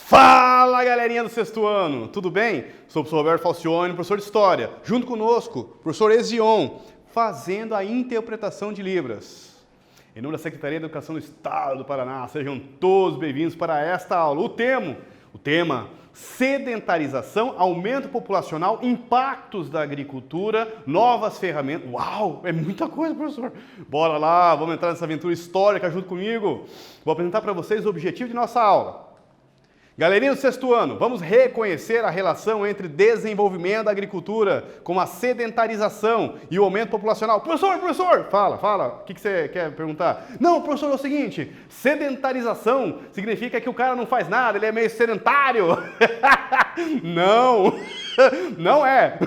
Fala, galerinha do sexto ano, tudo bem? Sou o professor Roberto Falcione, professor de História. Junto conosco, professor Ezion, fazendo a interpretação de Libras. Em nome da Secretaria de Educação do Estado do Paraná, sejam todos bem-vindos para esta aula. O tema, sedentarização, aumento populacional, impactos da agricultura, novas ferramentas. Uau, é muita coisa, professor. Bora lá, vamos entrar nessa aventura histórica junto comigo. Vou apresentar para vocês o objetivo de nossa aula. Galerinha do sexto ano, vamos reconhecer a relação entre desenvolvimento da agricultura com a sedentarização e o aumento populacional. Professor, fala, o que você quer perguntar? Não, professor, é o seguinte, sedentarização significa que o cara não faz nada, ele é meio sedentário. Não é.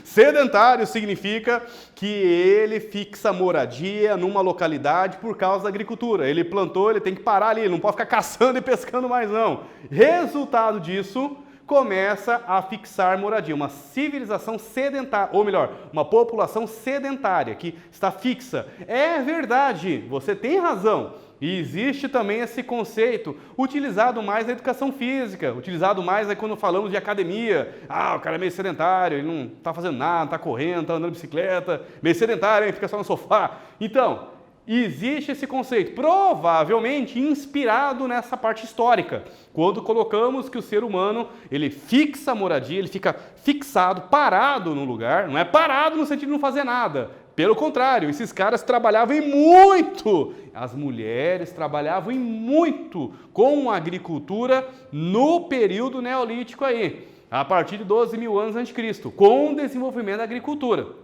Sedentário significa que ele fixa moradia numa localidade por causa da agricultura. Ele plantou, ele tem que parar ali, ele não pode ficar caçando e pescando mais não. Resultado disso, começa a fixar moradia, uma civilização sedentária, ou melhor, uma população sedentária que está fixa. É verdade, você tem razão. E existe também esse conceito utilizado mais na educação física, utilizado mais aí quando falamos de academia. Ah, o cara é meio sedentário, ele não está fazendo nada, não está correndo, está andando de bicicleta, meio sedentário, ele fica só no sofá. Então, existe esse conceito, provavelmente inspirado nessa parte histórica, quando colocamos que o ser humano, ele fixa a moradia, ele fica fixado, parado no lugar, não é parado no sentido de não fazer nada. Pelo contrário, esses caras trabalhavam muito, as mulheres trabalhavam muito com a agricultura no período neolítico aí, a partir de 12 mil anos antes de Cristo, com o desenvolvimento da agricultura.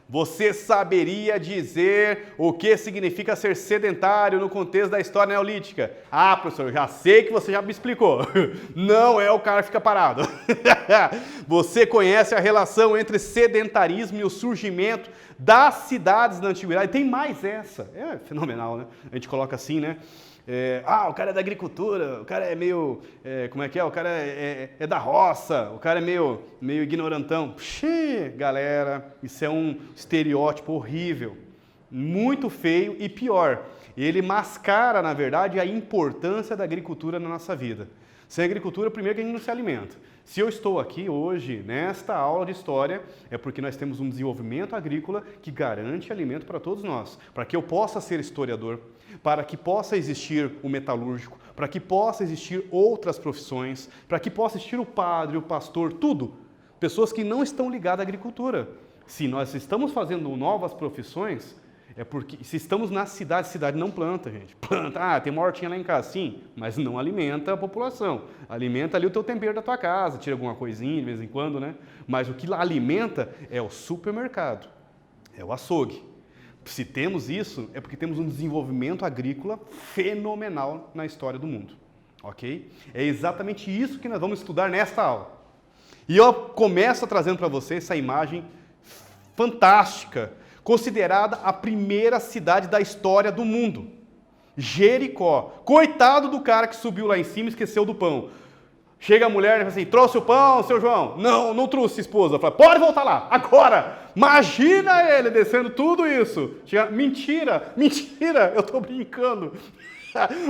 Você saberia dizer o que significa ser sedentário no contexto da história neolítica? Ah, professor, já sei que você já me explicou. Não é o cara que fica parado. Você conhece a relação entre sedentarismo e o surgimento das cidades na antiguidade? Tem mais essa. É fenomenal, né? A gente coloca assim, né? O cara é da agricultura, o cara é meio, o cara é da roça, o cara é meio ignorantão. Puxa, galera, isso é um estereótipo horrível, muito feio e pior. Ele mascara, na verdade, a importância da agricultura na nossa vida. Sem agricultura, primeiro que a gente não se alimenta. Se eu estou aqui hoje, nesta aula de história, é porque nós temos um desenvolvimento agrícola que garante alimento para todos nós. Para que eu possa ser historiador, para que possa existir o metalúrgico, para que possa existir outras profissões, para que possa existir o padre, o pastor, tudo. Pessoas que não estão ligadas à agricultura. Se nós estamos fazendo novas profissões, é porque se estamos na cidade, cidade não planta, gente. Planta, tem uma hortinha lá em casa, sim, mas não alimenta a população. Alimenta ali o teu tempero da tua casa, tira alguma coisinha de vez em quando, né? Mas o que lá alimenta é o supermercado, é o açougue. Se temos isso, é porque temos um desenvolvimento agrícola fenomenal na história do mundo, ok? É exatamente isso que nós vamos estudar nesta aula. E eu começo trazendo para você essa imagem fantástica, considerada a primeira cidade da história do mundo. Jericó. Coitado do cara que subiu lá em cima e esqueceu do pão. Chega a mulher e fala assim, trouxe o pão, seu João? Não trouxe, esposa. Fala, pode voltar lá, agora. Imagina ele descendo tudo isso. Chega, mentira, eu tô brincando.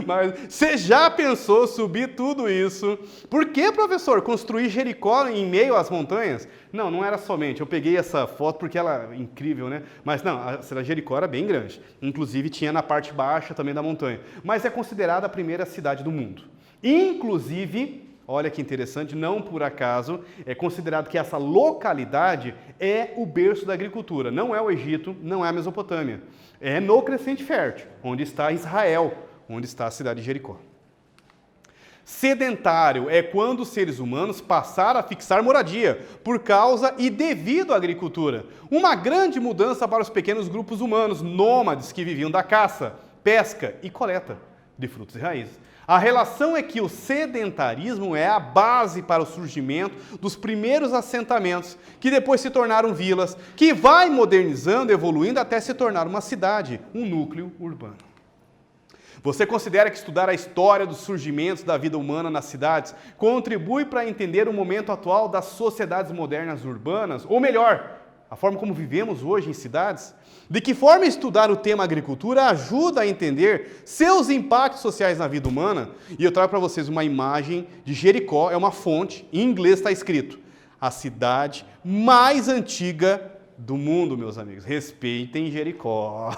Mas você já pensou subir tudo isso? Por que, professor, construir Jericó em meio às montanhas? Não era somente. Eu peguei essa foto porque ela é incrível, né? Mas não, a Jericó era bem grande. Inclusive tinha na parte baixa também da montanha. Mas é considerada a primeira cidade do mundo. Inclusive, olha que interessante, não por acaso, é considerado que essa localidade é o berço da agricultura. Não é o Egito, não é a Mesopotâmia. É no Crescente Fértil, onde está Israel, onde está a cidade de Jericó. Sedentário é quando os seres humanos passaram a fixar moradia por causa e devido à agricultura. Uma grande mudança para os pequenos grupos humanos nômades que viviam da caça, pesca e coleta de frutos e raízes. A relação é que o sedentarismo é a base para o surgimento dos primeiros assentamentos, que depois se tornaram vilas, que vai modernizando, evoluindo até se tornar uma cidade, um núcleo urbano. Você considera que estudar a história dos surgimentos da vida humana nas cidades contribui para entender o momento atual das sociedades modernas urbanas? Ou melhor, a forma como vivemos hoje em cidades? De que forma estudar o tema agricultura ajuda a entender seus impactos sociais na vida humana? E eu trago para vocês uma imagem de Jericó, é uma fonte, em inglês está escrito: a cidade mais antiga do mundo, meus amigos. Respeitem Jericó.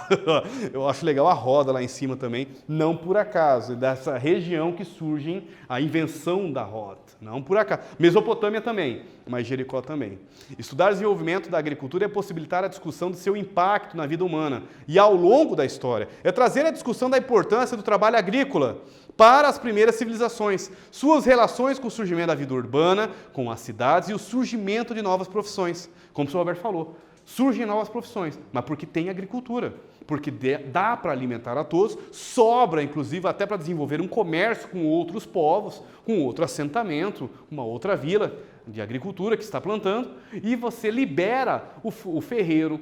Eu acho legal a roda lá em cima também, não por acaso, dessa região que surge a invenção da roda, não por acaso. Mesopotâmia também, mas Jericó também. Estudar o desenvolvimento da agricultura é possibilitar a discussão do seu impacto na vida humana e ao longo da história. É trazer a discussão da importância do trabalho agrícola para as primeiras civilizações, suas relações com o surgimento da vida urbana, com as cidades e o surgimento de novas profissões, como o senhor Alberto falou. Surgem novas profissões, mas porque tem agricultura, porque dá para alimentar a todos, sobra inclusive até para desenvolver um comércio com outros povos, com outro assentamento, uma outra vila de agricultura que está plantando, e você libera o ferreiro,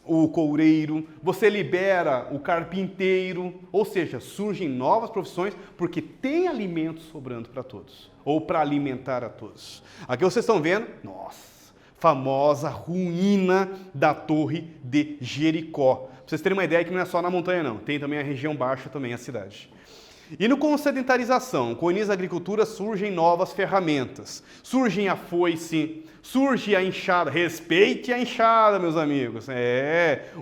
o coureiro, você libera o carpinteiro, ou seja, surgem novas profissões porque tem alimento sobrando para todos, ou para alimentar a todos. Aqui vocês estão vendo, nossa, famosa ruína da Torre de Jericó. Para vocês terem uma ideia que não é só na montanha não, tem também a região baixa, também a cidade. E no com sedentarização, com o início da agricultura, surgem novas ferramentas. Surgem a foice, surge a enxada. Respeite a enxada, meus amigos.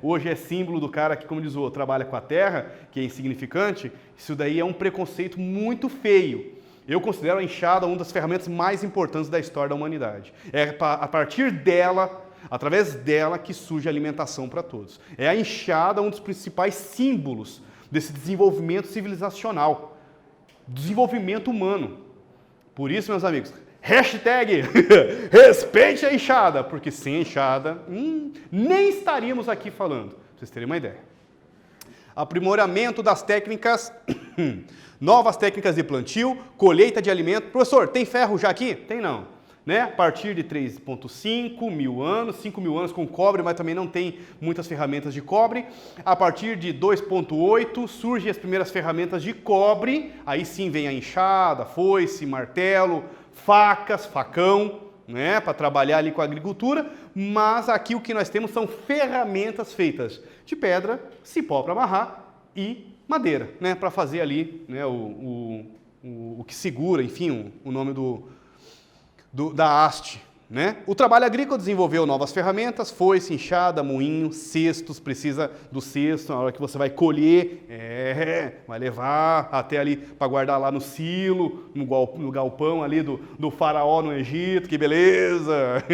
Hoje é símbolo do cara que, como diz o outro, trabalha com a terra, que é insignificante. Isso daí é um preconceito muito feio. Eu considero a enxada uma das ferramentas mais importantes da história da humanidade. É a partir dela, através dela, que surge a alimentação para todos. É a enxada um dos principais símbolos desse desenvolvimento civilizacional, desenvolvimento humano. Por isso, meus amigos, hashtag respeite a enxada, porque sem a enxada nem estaríamos aqui falando, para vocês terem uma ideia. Aprimoramento das técnicas, novas técnicas de plantio, colheita de alimento. Professor, tem ferro já aqui? Tem não. Né? A partir de 3.5 mil anos, 5 mil anos com cobre, mas também não tem muitas ferramentas de cobre. A partir de 2.8 surgem as primeiras ferramentas de cobre, aí sim vem a enxada, foice, martelo, facas, facão, né? Para trabalhar ali com a agricultura, mas aqui o que nós temos são ferramentas feitas de pedra, cipó para amarrar e madeira, né? Para fazer ali, né? o que segura, enfim, o nome da haste, né? O trabalho agrícola desenvolveu novas ferramentas, foice, enxada, moinho, cestos, precisa do cesto na hora que você vai colher, vai levar até ali para guardar lá no silo, no galpão ali do faraó no Egito, que beleza!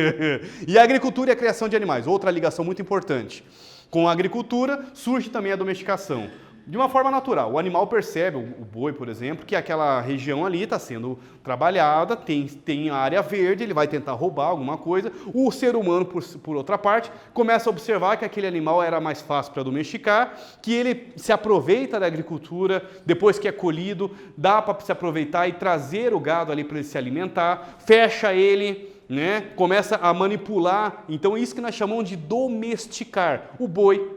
E a agricultura e a criação de animais, outra ligação muito importante. Com a agricultura surge também a domesticação. De uma forma natural, o animal percebe, o boi, por exemplo, que aquela região ali está sendo trabalhada, tem área verde, ele vai tentar roubar alguma coisa. O ser humano, por outra parte, começa a observar que aquele animal era mais fácil para domesticar, que ele se aproveita da agricultura, depois que é colhido, dá para se aproveitar e trazer o gado ali para ele se alimentar, fecha ele, né? Começa a manipular. Então, isso que nós chamamos de domesticar. O boi,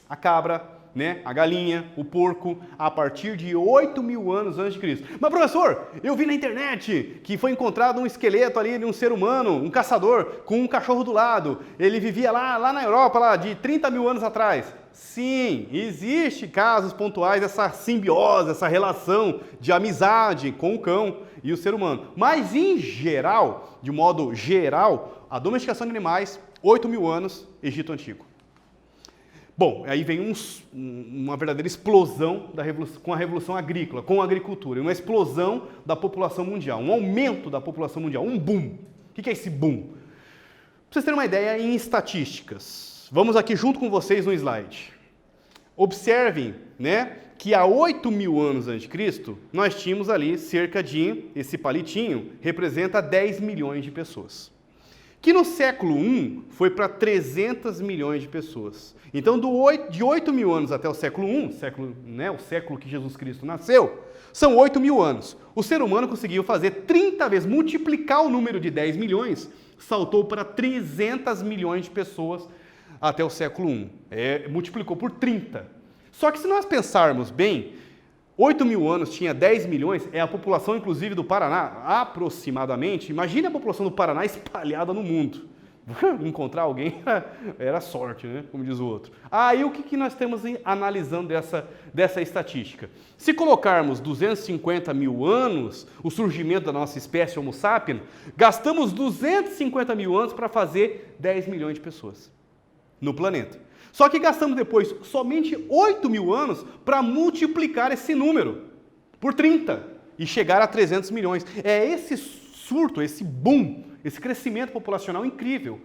a cabra, né? A galinha, o porco, a partir de 8 mil anos antes de Cristo. Mas, professor, eu vi na internet que foi encontrado um esqueleto ali de um ser humano, um caçador, com um cachorro do lado. Ele vivia lá na Europa, lá de 30 mil anos atrás. Sim, existe casos pontuais dessa simbiose, essa relação de amizade com o cão e o ser humano. Mas, em geral, de modo geral, a domesticação de animais, 8 mil anos, Egito Antigo. Bom, aí vem uma verdadeira explosão com a Revolução Agrícola, com a agricultura, uma explosão da população mundial, um aumento da população mundial, um boom. O que é esse boom? Para vocês terem uma ideia em estatísticas, vamos aqui junto com vocês no slide. Observem, né, que há 8 mil anos antes de Cristo, nós tínhamos ali cerca de, esse palitinho, representa 10 milhões de pessoas. Que no século I foi para 300 milhões de pessoas. Então, de 8 mil anos até o século I, o século que Jesus Cristo nasceu, são 8 mil anos. O ser humano conseguiu fazer 30 vezes, multiplicar o número de 10 milhões, saltou para 300 milhões de pessoas até o século I. Multiplicou por 30. Só que se nós pensarmos bem, 8 mil anos tinha 10 milhões, é a população, inclusive, do Paraná, aproximadamente. Imagine a população do Paraná espalhada no mundo. Encontrar alguém era sorte, né? Como diz o outro. Aí o que nós temos analisando dessa estatística? Se colocarmos 250 mil anos, o surgimento da nossa espécie Homo sapiens, gastamos 250 mil anos para fazer 10 milhões de pessoas no planeta. Só que gastamos depois somente 8 mil anos para multiplicar esse número por 30 e chegar a 300 milhões. É esse surto, esse boom, esse crescimento populacional incrível,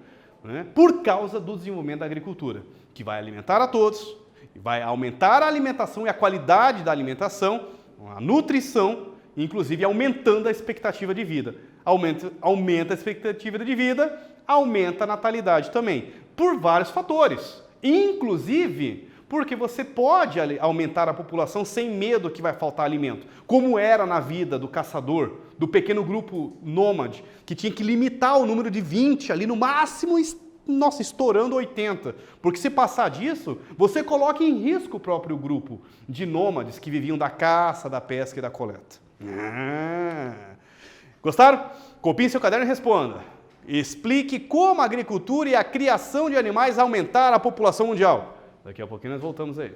né? Por causa do desenvolvimento da agricultura, que vai alimentar a todos, vai aumentar a alimentação e a qualidade da alimentação, a nutrição, inclusive aumentando a expectativa de vida. Aumenta a expectativa de vida, aumenta a natalidade também, por vários fatores. Inclusive, porque você pode aumentar a população sem medo que vai faltar alimento, como era na vida do caçador, do pequeno grupo nômade, que tinha que limitar o número de 20 ali no máximo, nossa, estourando 80. Porque se passar disso, você coloca em risco o próprio grupo de nômades que viviam da caça, da pesca e da coleta. Gostaram? Copie seu caderno e responda. Explique como a agricultura e a criação de animais aumentaram a população mundial. Daqui a pouquinho nós voltamos aí.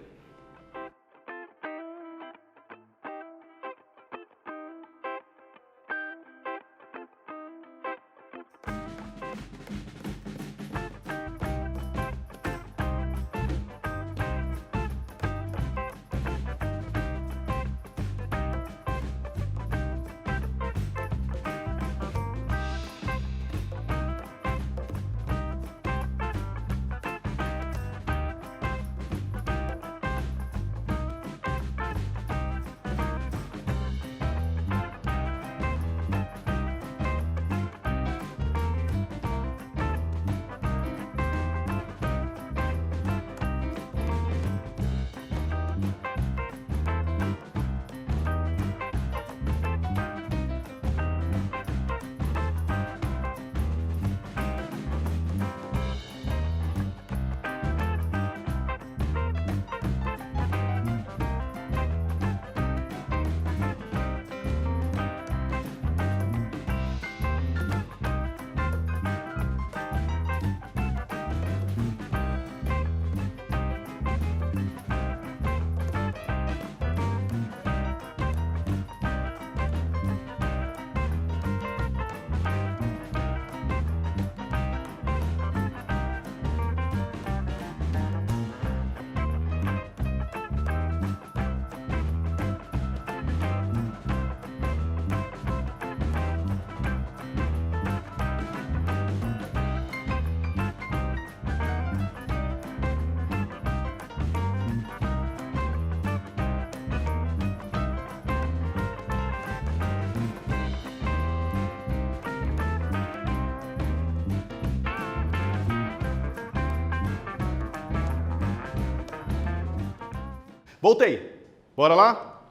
Voltei. Bora lá?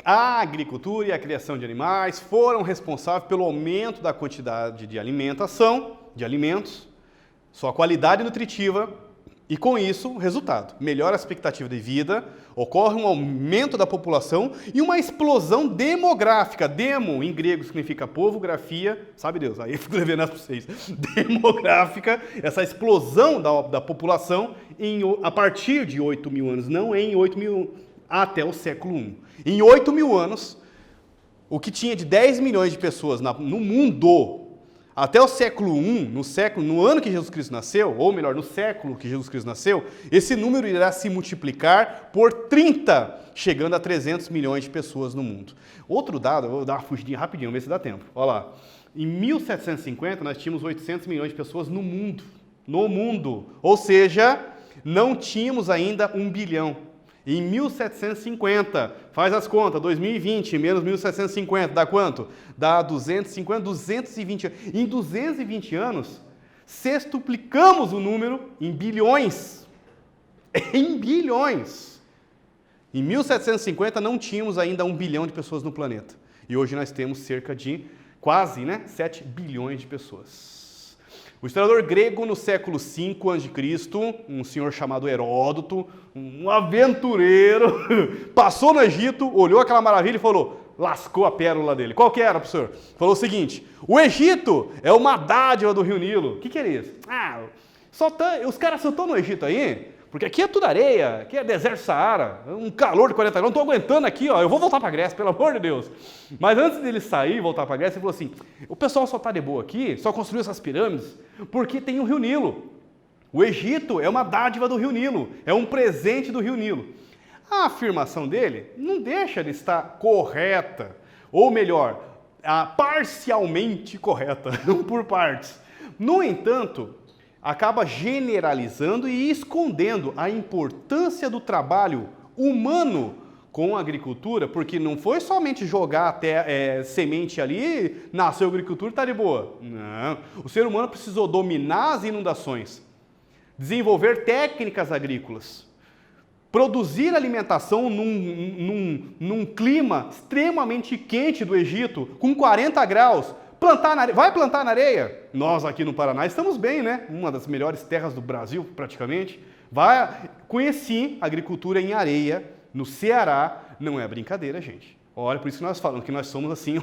A agricultura e a criação de animais foram responsáveis pelo aumento da quantidade de alimentação, de alimentos, sua qualidade nutritiva e, com isso, resultado. Melhora a expectativa de vida, ocorre um aumento da população e uma explosão demográfica. Demo, em grego, significa povo, grafia, sabe Deus, aí eu fico devendo essa para vocês. Demográfica, essa explosão da população a partir de 8 mil anos, não em 8 mil até o século I. Em 8 mil anos, o que tinha de 10 milhões de pessoas no mundo, até o século I, no ano que Jesus Cristo nasceu, ou melhor, no século que Jesus Cristo nasceu, esse número irá se multiplicar por 30, chegando a 300 milhões de pessoas no mundo. Outro dado, eu vou dar uma fugidinha rapidinho, ver se dá tempo. Olha lá. Em 1750, nós tínhamos 800 milhões de pessoas no mundo. No mundo. Ou seja, não tínhamos ainda 1 bilhão. Em 1750, faz as contas, 2020 menos 1750, dá quanto? Dá 250, 220 anos. Em 220 anos, sextuplicamos o número em bilhões. Em bilhões. Em 1750 não tínhamos ainda 1 bilhão de pessoas no planeta. E hoje nós temos cerca de quase 7 bilhões de pessoas. O historiador grego no século V a.C., um senhor chamado Heródoto, um aventureiro, passou no Egito, olhou aquela maravilha e falou: lascou a pérola dele. Qual que era, professor? Falou o seguinte: o Egito é uma dádiva do Rio Nilo. O que era isso? Os caras só estão no Egito aí, porque aqui é tudo areia, aqui é deserto Saara, um calor de 40 graus, não estou aguentando aqui, ó, eu vou voltar para a Grécia, pelo amor de Deus. Mas antes dele sair e voltar para a Grécia, ele falou assim: o pessoal só está de boa aqui, só construiu essas pirâmides, porque tem o Rio Nilo. O Egito é uma dádiva do Rio Nilo, é um presente do Rio Nilo. A afirmação dele não deixa de estar correta, ou melhor, parcialmente correta, por partes. No entanto, acaba generalizando e escondendo a importância do trabalho humano com a agricultura, porque não foi somente jogar até semente ali, nasceu a agricultura e está de boa. Não. O ser humano precisou dominar as inundações, desenvolver técnicas agrícolas, produzir alimentação num clima extremamente quente do Egito, com 40 graus, vai plantar na areia? Nós aqui no Paraná estamos bem, né? Uma das melhores terras do Brasil, praticamente. Conheci agricultura em areia, no Ceará, não é brincadeira, gente. Olha, por isso que nós falamos que nós somos assim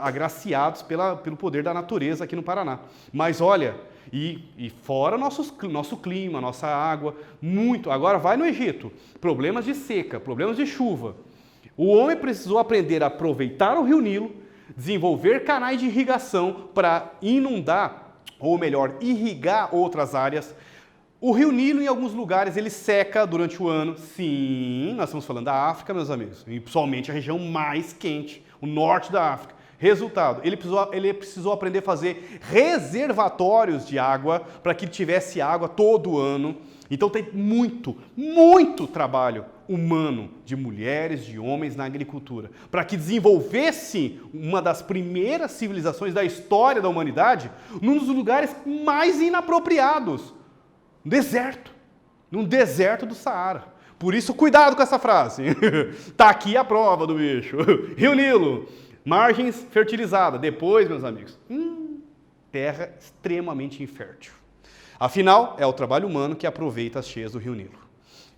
agraciados pelo poder da natureza aqui no Paraná. Mas olha, e fora nosso clima, nossa água, muito. Agora vai no Egito, problemas de seca, problemas de chuva. O homem precisou aprender a aproveitar o Rio Nilo, desenvolver canais de irrigação para inundar, ou melhor, irrigar outras áreas. O Rio Nilo, em alguns lugares, ele seca durante o ano. Sim, nós estamos falando da África, meus amigos, e principalmente a região mais quente, o norte da África. Resultado, ele precisou aprender a fazer reservatórios de água para que tivesse água todo ano. Então tem muito, muito trabalho humano de mulheres, de homens na agricultura, para que desenvolvesse uma das primeiras civilizações da história da humanidade num dos lugares mais inapropriados, num deserto do Saara. Por isso, cuidado com essa frase. Tá aqui a prova do bicho. Rio Nilo, margens fertilizadas. Depois, meus amigos, terra extremamente infértil. Afinal, é o trabalho humano que aproveita as cheias do Rio Nilo.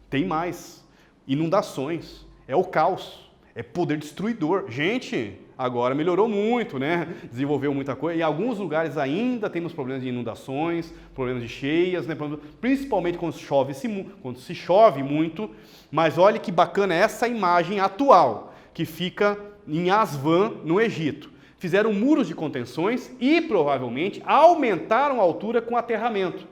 Tem mais. Inundações. É o caos. É poder destruidor. Gente, agora melhorou muito, né? Desenvolveu muita coisa. Em alguns lugares ainda temos problemas de inundações, problemas de cheias, né? Principalmente quando se chove muito. Mas olha que bacana essa imagem atual, que fica em Aswan, no Egito. Fizeram muros de contenções e, provavelmente, aumentaram a altura com aterramento.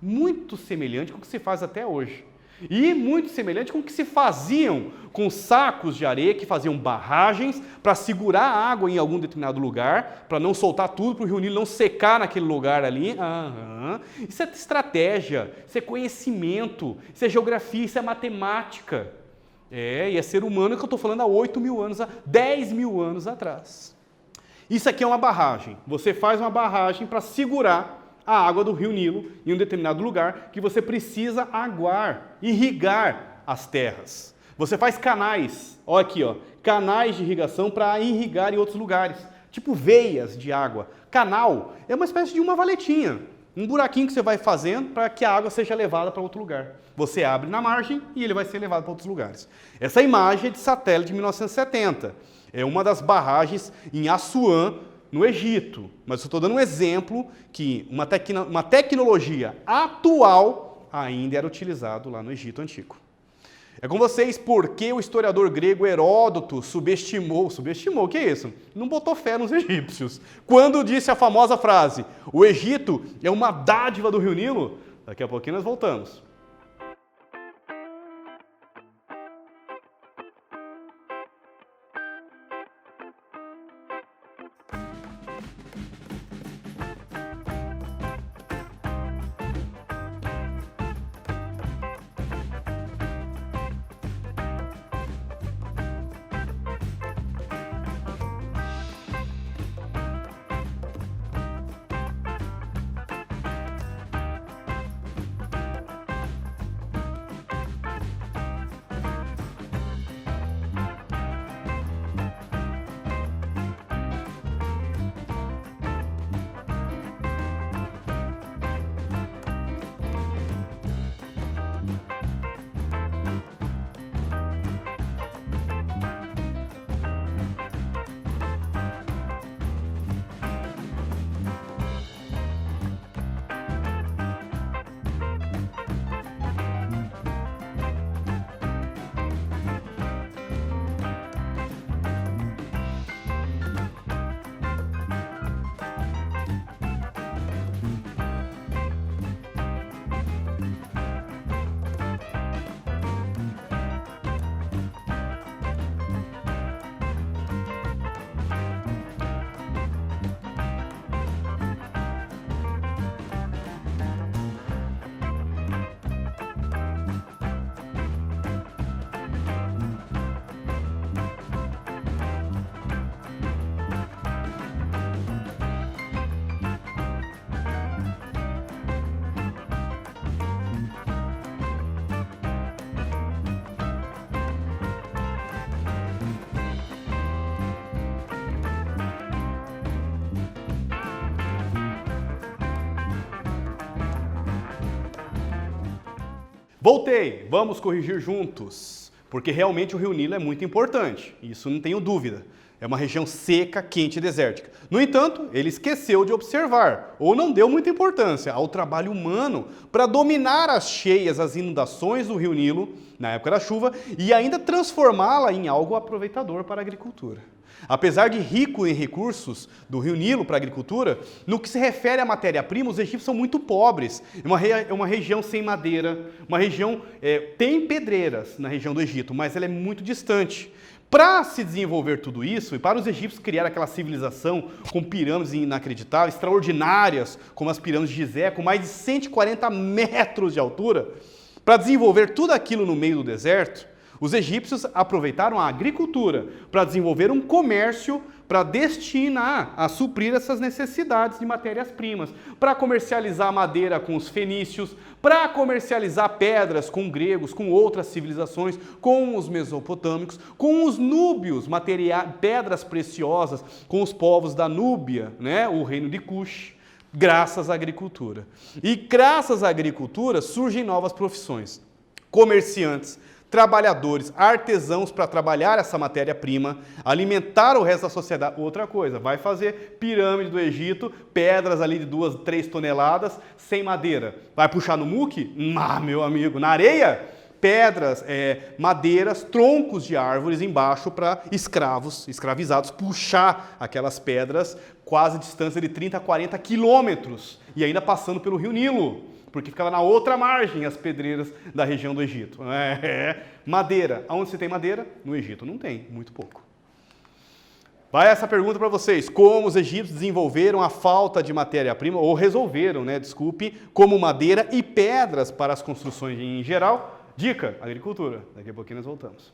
Muito semelhante com o que se faz até hoje. E muito semelhante com o que se faziam com sacos de areia, que faziam barragens para segurar a água em algum determinado lugar, para não soltar tudo, para o Rio Nilo não secar naquele lugar ali. Isso é estratégia, isso é conhecimento, isso é geografia, isso é matemática. E é ser humano que eu estou falando há 8 mil anos, há 10 mil anos atrás. Isso aqui é uma barragem. Você faz uma barragem para segurar a água do Rio Nilo em um determinado lugar que você precisa aguar, irrigar as terras. Você faz canais, olha aqui, canais de irrigação para irrigar em outros lugares, tipo veias de água. Canal é uma espécie de uma valetinha, um buraquinho que você vai fazendo para que a água seja levada para outro lugar. Você abre na margem e ele vai ser levado para outros lugares. Essa imagem é de satélite de 1970. É uma das barragens em Assuã, no Egito. Mas eu estou dando um exemplo que uma tecnologia atual ainda era utilizado lá no Egito Antigo. É com vocês porque o historiador grego Heródoto subestimou, o que é isso? Não botou fé nos egípcios. Quando disse a famosa frase, o Egito é uma dádiva do Rio Nilo, daqui a pouquinho nós voltamos. Voltei, vamos corrigir juntos, porque realmente o Rio Nilo é muito importante, isso não tenho dúvida. É uma região seca, quente e desértica. No entanto, ele esqueceu de observar, ou não deu muita importância, ao trabalho humano para dominar as cheias, as inundações do Rio Nilo, na época da chuva, e ainda transformá-la em algo aproveitador para a agricultura. Apesar de rico em recursos do Rio Nilo para a agricultura, no que se refere à matéria-prima, os egípcios são muito pobres. É uma região sem madeira, uma região... tem pedreiras na região do Egito, mas ela é muito distante. Para se desenvolver tudo isso, e para os egípcios criar aquela civilização com pirâmides inacreditáveis, extraordinárias, como as pirâmides de Gizé, com mais de 140 metros de altura, para desenvolver tudo aquilo no meio do deserto, os egípcios aproveitaram a agricultura para desenvolver um comércio para destinar a suprir essas necessidades de matérias-primas, para comercializar madeira com os fenícios, para comercializar pedras com gregos, com outras civilizações, com os mesopotâmicos, com os núbios, pedras preciosas, com os povos da Núbia, né, o reino de Cush, graças à agricultura. E graças à agricultura surgem novas profissões, comerciantes, trabalhadores, artesãos para trabalhar essa matéria-prima, alimentar o resto da sociedade. Outra coisa, vai fazer pirâmide do Egito, pedras ali de 2, 3 toneladas, sem madeira. Vai puxar no muque? Meu amigo, na areia? Pedras, madeiras, troncos de árvores embaixo para escravos, escravizados, puxar aquelas pedras quase distância de 30 a 40 quilômetros e ainda passando pelo Rio Nilo, porque ficava na outra margem as pedreiras da região do Egito. Madeira. Aonde se tem madeira? No Egito não tem, muito pouco. Vai essa pergunta para vocês. Como os egípcios desenvolveram a falta de matéria-prima, ou resolveram, como madeira e pedras para as construções em geral? Dica, agricultura. Daqui a pouquinho nós voltamos.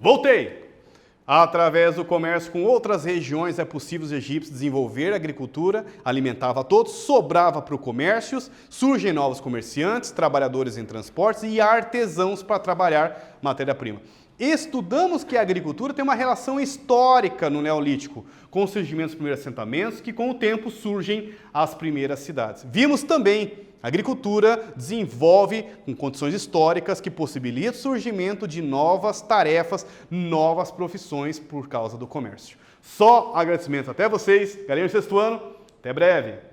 Voltei! Através do comércio com outras regiões é possível os egípcios desenvolver a agricultura, alimentava a todos, sobrava para o comércio, surgem novos comerciantes, trabalhadores em transportes e artesãos para trabalhar matéria-prima. Estudamos que a agricultura tem uma relação histórica no Neolítico, com o surgimento dos primeiros assentamentos, que com o tempo surgem as primeiras cidades. Vimos também a agricultura desenvolve com condições históricas que possibilitam o surgimento de novas tarefas, novas profissões por causa do comércio. Só agradecimentos até vocês, galerinha do sexto ano, até breve!